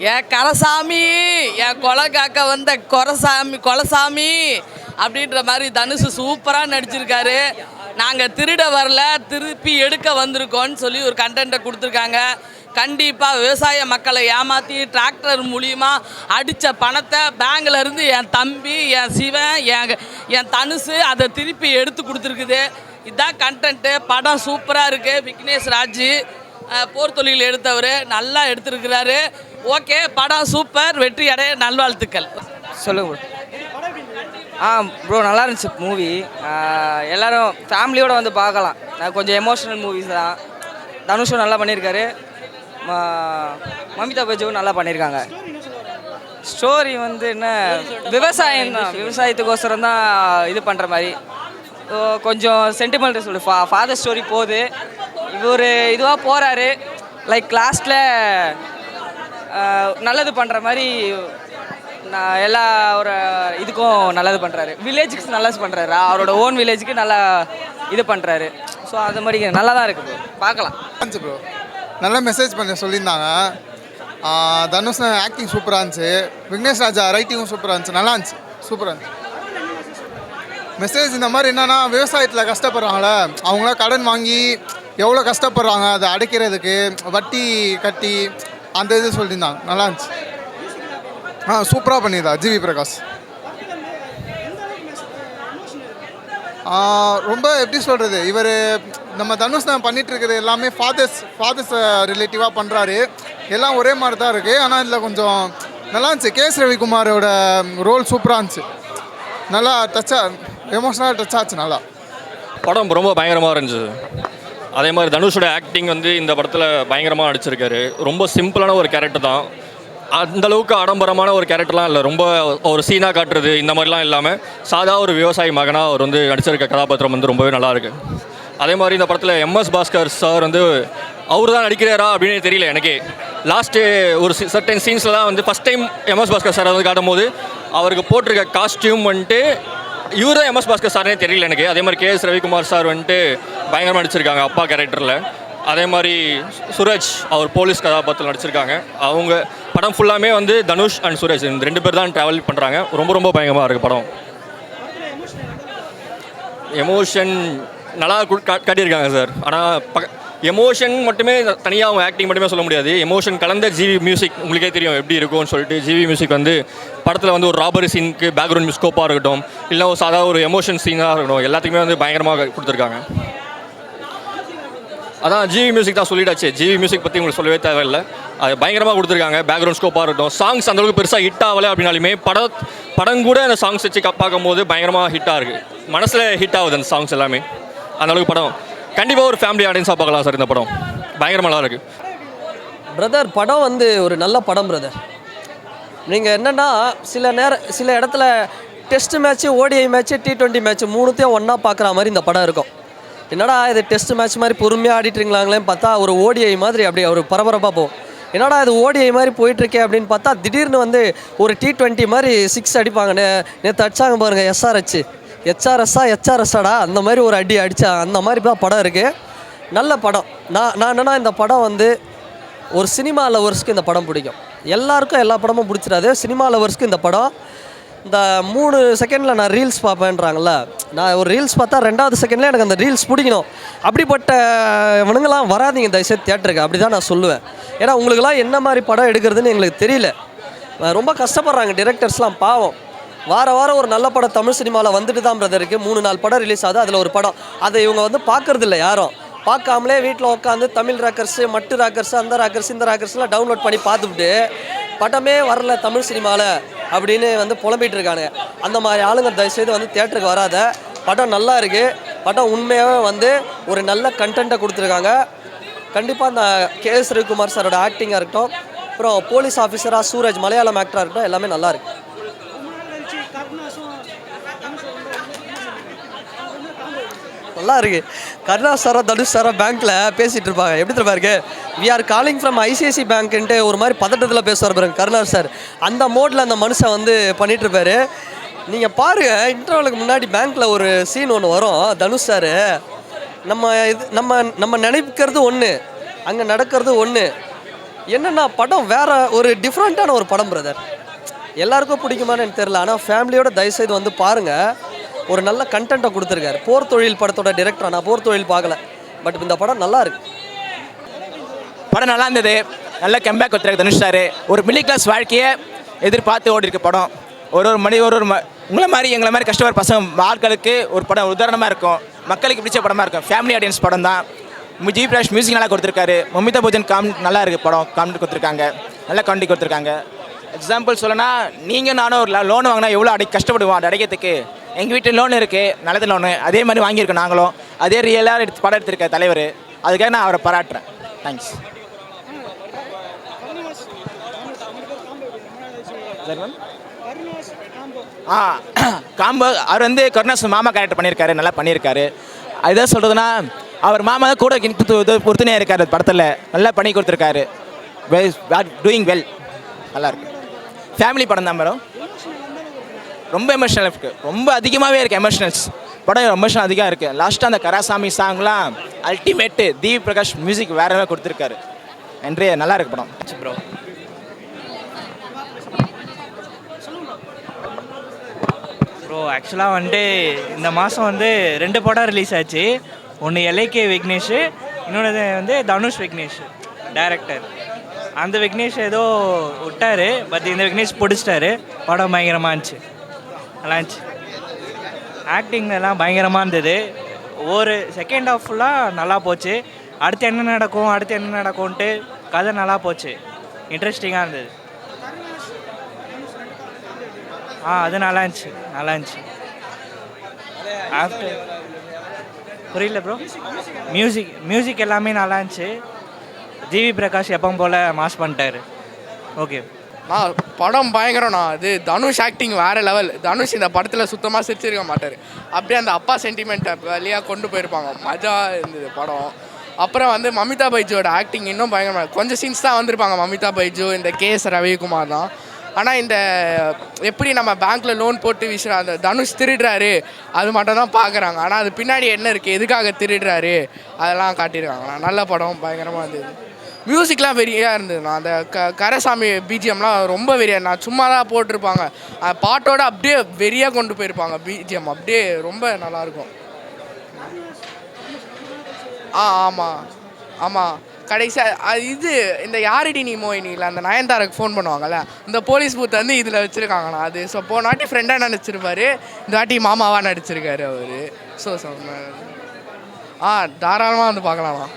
என் கரசாமி, என் கொலை காக்க வந்த கொலசாமி அப்படின்ற மாதிரி தனுஷ் சூப்பராக நடிச்சிருக்காரு. நாங்கள் திருட வரல, திருப்பி எடுக்க வந்திருக்கோன்னு சொல்லி ஒரு கண்டென்ட்டை கொடுத்துருக்காங்க. கண்டிப்பாக விவசாய மக்களை ஏமாற்றி டிராக்டர் மூலியமாக அடித்த பணத்தை பேங்கில் இருந்து என் தம்பி, என் சிவன், என் தனுஷு அதை திருப்பி எடுத்து கொடுத்துருக்குது. இதுதான் கண்டென்ட்டு. படம் சூப்பராக இருக்குது. விக்னேஷ் ராஜ் போர் தொழில் எடுத்தவர் நல்லா எடுத்துருக்கிறாரு. ஓகே, படம் சூப்பர், வெற்றி அடைய நல்வாழ்த்துக்கள். சொல்லுங்க ப்ரோ. நல்லா இருந்துச்சு மூவி. எல்லோரும் ஃபேமிலியோடு வந்து பார்க்கலாம். கொஞ்சம் எமோஷ்னல் மூவிஸ் தான். தனுஷும் நல்லா பண்ணியிருக்காரு, மமிதா பஜ்ஜுவும் நல்லா பண்ணியிருக்காங்க. ஸ்டோரி வந்து என்ன, விவசாயம் தான், விவசாயத்துக்கோசரம் தான் இது பண்ணுற மாதிரி. கொஞ்சம் சென்டிமெண்ட் சொல்லு, ஃபாதர் ஸ்டோரி போகுது. இவர் இதுவாக போகிறாரு, லைக் லாஸ்ட்டில் நல்லது பண்ணுற மாதிரி எல்லா ஒரு இதுக்கும் நல்லது பண்ணுறாரு. வில்லேஜுக்கு நல்லது பண்ணுறாரு, அவரோட ஓன் வில்லேஜுக்கு நல்லா இது பண்ணுறாரு. ஸோ அது மாதிரி நல்லா தான் இருக்குது ப்ரோ, பார்க்கலாம். ப்ரோ நல்ல மெசேஜ் பண்ண சொல்லியிருந்தாங்க. தனுஷ் ஆக்டிங் சூப்பராக இருந்துச்சு. விக்னேஷ் ராஜா ரைட்டிங்கும் சூப்பராக இருந்துச்சு, நல்லா இருந்துச்சு, சூப்பராக இருந்துச்சு. மெசேஜ் இந்த மாதிரி என்னென்னா, விவசாயத்தில் கஷ்டப்படுறாங்களே, அவங்களாம் கடன் வாங்கி எவ்வளோ கஷ்டப்படுறாங்க, அதை அடைக்கிறதுக்கு வட்டி கட்டி அந்த இது சொல்லியிருந்தாங்க, நல்லா இருந்துச்சு. சூப்பராக பண்ணியிருந்தா ஜிவி பிரகாஷ். ரொம்ப எப்படி சொல்கிறது, இவர் நம்ம தனுஷ் தான் பண்ணிகிட்ருக்கிறது எல்லாமே ஃபாதர்ஸ் ரிலேட்டிவாக பண்ணுறாரு. எல்லாம் ஒரே மாதிரி தான் இருக்குது. ஆனால் இதில் கொஞ்சம் நல்லா இருந்துச்சு. கேஎஸ் ரவிக்குமாரோட ரோல் சூப்பராக இருந்துச்சு, நல்லா எமோஷனலாக டச் ஆச்சு. நல்லா படம் ரொம்ப பயங்கரமாக இருந்துச்சு. அதே மாதிரி தனுஷோட ஆக்டிங் வந்து இந்த படத்தில் பயங்கரமாக நடிச்சிருக்காரு. ரொம்ப சிம்பிளான ஒரு கேரக்டர் தான், அந்தளவுக்கு ஆடம்பரமான ஒரு கேரக்டர்லாம் இல்லை. ரொம்ப ஒரு சீனாக காட்டுறது இந்த மாதிரிலாம் இல்லாமல் சாதா ஒரு விவசாயி மகனாக அவர் வந்து நடிச்சிருக்க கதாபாத்திரம் வந்து ரொம்பவே நல்லாயிருக்கு. அதே மாதிரி இந்த படத்தில் எம்எஸ் பாஸ்கர் சார் வந்து அவர் தான் நடிக்கிறாரா அப்படின்னு தெரியல எனக்கே. லாஸ்ட்டு ஒரு சர்டன் சீன்ஸில் தான் வந்து first time MS Bhaskar sir வந்து காட்டும் போது அவருக்கு போட்டிருக்க காஸ்டியூம் வந்துட்டு இவர் தான் எம்எஸ் பாஸ்கர் சார்னே தெரியல எனக்கு. அதே மாதிரி கேஎஸ் ரவிக்குமார் சார் வந்துட்டு பயங்கரமாக நடிச்சிருக்காங்க அப்பா கேரக்டரில். அதே மாதிரி சுரஜ் அவர் போலீஸ் கதாபாத்திரம் நடிச்சிருக்காங்க. அவங்க படம் ஃபுல்லாமே வந்து தனுஷ் அண்ட் சுரஜ் இந்த 2 பேர் தான் ட்ராவல் பண்ணுறாங்க. ரொம்ப பயங்கரமாக இருக்குது படம். எமோஷன் நல்லா காட்டியிருக்காங்க சார். ஆனால் எமோஷன் மட்டுமே தனியாக அவங்க ஆக்டிங் மட்டுமே சொல்ல முடியாது. எமோஷன் கலந்த ஜிவி மியூசிக் உங்களுக்கே தெரியும் எப்படி இருக்கும்னு சொல்லிட்டு. ஜிவி மியூசிக் வந்து படத்தில் வந்து ஒரு ராபரி சீனுக்கு பேக்ரவுண்ட் ஸ்கோப்பாக இருக்கட்டும், இல்லை ஒரு சாதா ஒரு எமோஷன் சீனாக இருக்கட்டும், எல்லாத்துக்குமே வந்து பயங்கரமாக கொடுத்துருக்காங்க. அதான் ஜிவி மியூசிக் தான் சொல்லிட்டாச்சு. ஜிவி மியூசிக் பற்றி உங்களுக்கு சொல்லவே தேவையில்லை, அது பயங்கரமாக கொடுத்துருக்காங்க. பேக்ரவுண்ட் ஸ்கோப்பாக இருக்கட்டும், சாங்ஸ் அந்தளவுக்கு பெருசாக ஹிட் ஆகலை அப்படின்னாலுமே படம் கூட அந்த சாங்ஸ் வச்சு பார்க்கும்போது பயங்கரமாக ஹிட்டாக இருக்குது. மனசில் ஹிட் ஆகுது அந்த சாங்ஸ் எல்லாமே. அந்தளவுக்கு படம் கண்டிப்பாக ஒரு ஃபேமிலி ஆடியன்ஸாக பார்க்கலாம் சார். இந்த படம் பயங்கரமாக நல்லா இருக்குது பிரதர். படம் வந்து ஒரு நல்ல படம் பிரதர். நீங்கள் என்னென்னா சில இடத்துல test match, ODI match, T20 match மூணுத்தையும் ஒன்றா பார்க்குற மாதிரி இந்த படம் இருக்கும். என்னடா இது டெஸ்ட் மேட்ச் மாதிரி பொறுமையாக ஆடிட்டுருங்களாங்களேன்னு பார்த்தா ஒரு ஓடிஐ மாதிரி அப்படி ஒரு பரபரப்பாக போகும். என்னடா இது ஓடிஐ மாதிரி போயிட்டுருக்கே அப்படின்னு பார்த்தா திடீர்னு வந்து ஒரு T20 மாதிரி 6 அடிப்பாங்க. நேற்று அடிச்சாங்க பாருங்கள், ஹெச்ஆர்எஸ்ஸாடா அந்த மாதிரி ஒரு அடி அடித்தா அந்த மாதிரி தான் படம் இருக்குது. நல்ல படம். நான் என்னென்னா இந்த படம் வந்து ஒரு சினிமா லவர்ஸ்க்கு இந்த படம் பிடிக்கும். எல்லாருக்கும் எல்லா படமும் பிடிச்சிடாது. சினிமா லவர்ஸ்க்கு இந்த படம். இந்த 3 செகண்டில் நான் ரீல்ஸ் பார்ப்பேன்றாங்கள, நான் ஒரு ரீல்ஸ் பார்த்தா 2வது செகண்ட்லேயே எனக்கு அந்த ரீல்ஸ் பிடிக்கணும். அப்படிப்பட்ட இவனுங்களாம் வராதிங்க தயவுசெய்து தியேட்டருக்கு, அப்படி தான் நான் சொல்லுவேன். ஏன்னா உங்களுக்கெல்லாம் என்ன மாதிரி படம் எடுக்கிறதுன்னு எங்களுக்கு தெரியல. ரொம்ப கஷ்டப்படுறாங்க டிரெக்டர்ஸ்லாம், பாவம். வாரம் ஒரு நல்ல படம் தமிழ் சினிமாவில் வந்துட்டு தான் பிரதர் இருக்குது. 3-4 படம் ரிலீஸ் ஆகுது, அதில் ஒரு படம். அதை இவங்க வந்து பார்க்குறதில்ல யாரும். பார்க்காமலே வீட்டில் உட்காந்து தமிழ் ராக்கர்ஸு, மட்டு ராக்கர்ஸு, அந்த ராக்கர்ஸ் இந்த ராக்கர்ஸ்லாம் டவுன்லோட் பண்ணி பார்த்துக்கிட்டு படமே வரல தமிழ் சினிமாவில் அப்படின்னு வந்து புலம்பிகிட்டு இருக்காங்க. அந்த மாதிரி ஆளுங்க தயவுசெய்து வந்து தியேட்டருக்கு வராத. படம் நல்லா இருக்குது. படம் உண்மையாகவே வந்து ஒரு நல்ல கண்டென்ட்டை கொடுத்துருக்காங்க. கண்டிப்பாக அந்த கேஎஸ் ரவிக்குமார் சாரோட ஆக்டிங்காக இருக்கட்டும், அப்புறம் போலீஸ் ஆஃபீஸராக சூரஜ் மலையாளம் ஆக்டராக இருக்கட்டும், எல்லாமே நல்லா இருக்குது. நல்லா இருக்குது. கருணாஸ் சாரா தனுஷ் சாரா பேங்க்கில் பேசிகிட்டு இருப்பாங்க. எப்படி தெரியுமா இருக்கு, we are calling from ICICI பேங்க்குன்ட்டு ஒரு மாதிரி பதட்டத்தில் பேசுவார் பாருங்க கருணாஸ் சார். அந்த மோடில் அந்த மனுஷன் வந்து பண்ணிகிட்ருப்பாரு. நீங்கள் பாருங்கள், இன்டர்வலுக்கு முன்னாடி பேங்க்கில் ஒரு சீன் ஒன்று வரும். தனுஷ் சார் நம்ம நினைக்கிறது ஒன்று, அங்கே நடக்கிறது ஒன்று. என்னென்னா படம் வேற ஒரு டிஃப்ரெண்ட்டான ஒரு படம் பிரதர். எல்லாருக்கும் பிடிக்குமான்னு எனக்கு தெரியல, ஆனால் ஃபேமிலியோட தயவுசெய்து வந்து பாருங்கள். ஒரு நல்ல கண்டென்ட்டை கொடுத்துருக்காரு. போர் தொழில் படத்தோட டிரெக்டர். நான் போர் தொழில் பார்க்கல, பட் இந்த படம் நல்லா இருக்கு. படம் நல்லா இருந்தது. நல்ல கம்பேக் கொடுத்துருக்கு தனுஷ் சார். ஒரு மிடில் கிளாஸ் வாழ்க்கையை எதிர்பார்த்து ஓடி இருக்க படம். ஒரு உங்களை மாதிரி எங்களை மாதிரி கஷ்டப்படுற பசங்க ஆட்களுக்கு ஒரு படம் உதாரணமாக இருக்கும். மக்களுக்கு பிடிச்ச படமாக இருக்கும். ஃபேமிலி ஆடியன்ஸ் படம் தான். ஜி பிரகாஷ் மியூசிக் நல்லா கொடுத்துருக்காரு. மமிதா பச்சன் நல்லா இருக்குது படம். காமெடி கொடுத்துருக்காங்க, நல்ல காமெடி கொடுத்துருக்காங்க. எக்ஸாம்பிள் சொல்லனா, நீங்கள் நானும் ஒரு லோன் வாங்கினா எவ்வளோ கஷ்டப்படுவோம் அதை அடைக்கிறதுக்கு. எங்கள் வீட்டில் லோன் இருக்குது, நல்லது லோனு. அதே மாதிரி வாங்கியிருக்கோம் நாங்களும். அதே ரியலாக படம் எடுத்திருக்க தலைவர். அதுக்காக நான் அவரை பாராட்டுறேன். தேங்க்ஸ். காம்போ அவர் வந்து கருணாஸ் மாமா கேரக்டர் பண்ணியிருக்காரு, நல்லா பண்ணியிருக்காரு. அதுதான் சொல்கிறதுனா, அவர் மாமா தான் கூட பொறுத்துனே இருக்கார் படத்தில். நல்லா பண்ணி கொடுத்துருக்காரு. Doing well. நல்லாயிருக்கு. ஃபேமிலி படம் தான் மேடம். ரொம்ப எமோஷனல் இருக்குது. ரொம்ப அதிகமாகவே இருக்குது எமோஷனல்ஸ். படம் எமோஷனல் அதிகம் இருக்குது. லாஸ்ட்டாக அந்த கராசாமி சாங்லாம் அல்டிமேட்டு. ஜி பிரகாஷ் மியூசிக் வேறு வேறு கொடுத்துருக்காரு. நன்றி. நல்லா இருக்கு படம் ப்ரோ. ப்ரோ ஆக்சுவலாக வந்துட்டு இந்த மாதம் வந்து 2 படம் ரிலீஸ் ஆச்சு. ஒன்று எல்ஐகே விக்னேஷ், இன்னொன்று வந்து தனுஷ் விக்னேஷ் டைரக்டர். அந்த விக்னேஷ் ஏதோ விட்டார், பட் இந்த விக்னேஷ் பிடிச்சிட்டாரு. படம் பயங்கரமாக இருந்துச்சு, நல்லா இருந்துச்சு. ஆக்டிங்லாம் பயங்கரமாக இருந்தது. ஒரு செகண்ட் ஹாஃப் ஃபுல்லாக நல்லா போச்சு. அடுத்து என்ன நடக்கும்ன்ட்டு கதை நல்லா போச்சு. இன்ட்ரெஸ்டிங்காக இருந்தது. அது நல்லா இருந்துச்சு. ஆஃப்டர் புரியல ப்ரோ. மியூசிக் எல்லாமே நல்லா இருந்துச்சு. ஜிவி பிரகாஷ் எப்பவும் போல் மாஸ் பண்ணிட்டாரு. ஓகே. படம் பயங்கரம்ண்ணா. அது தனுஷ் ஆக்டிங் வேறு லெவல். தனுஷ் இந்த படத்தில் சுத்தமாக சிரிச்சிருக்க மாட்டார். அப்படியே அந்த அப்பா சென்டிமெண்ட்டை வழியாக கொண்டு போயிருப்பாங்க. மஜா இருந்தது படம். அப்புறம் வந்து மமிதா பைஜுவோட ஆக்டிங் இன்னும் பயங்கரமாக. கொஞ்சம் சீன்ஸ் தான் வந்திருப்பாங்க மமிதா பைஜு, இந்த கேஎஸ் ரவிக்குமார் தான். ஆனால் இந்த எப்படி நம்ம பேங்க்கில் லோன் போட்டு வீசுகிற அந்த தனுஷ் திருடுறாரு அது மட்டும் தான் பார்க்குறாங்க. ஆனால் அது பின்னாடி என்ன இருக்குது, எதுக்காக திருடுறாரு அதெல்லாம் காட்டியிருக்காங்கண்ணா. நல்ல படம், பயங்கரமாக இருந்தது. மியூசிக்லாம் வெறியாக இருந்ததுண்ணா. அந்த கரசாமி பிஜிஎம்லாம் ரொம்ப வெறியாக. நான் சும்மா தான் போட்டிருப்பாங்க, பாட்டோட அப்படியே வெறியாக கொண்டு போயிருப்பாங்க. பிஜிஎம் அப்படியே ரொம்ப நல்லாயிருக்கும். ஆமாம். கடைசியாக இது இந்த யாரிடி நீ மோயினியில் அந்த நயன்தாராக்கு ஃபோன் பண்ணுவாங்கள்ல, இந்த போலீஸ் பூத்தை வந்து இதில் வச்சுருக்காங்கண்ணா. அது ஸோ போனாட்டி ஃப்ரெண்டாக நடிச்சிருப்பார், இந்த வாட்டி மாமாவாக நடிச்சிருக்காரு அவர். ஸோ தாராளமாக வந்து பார்க்கலாம்ண்ணா.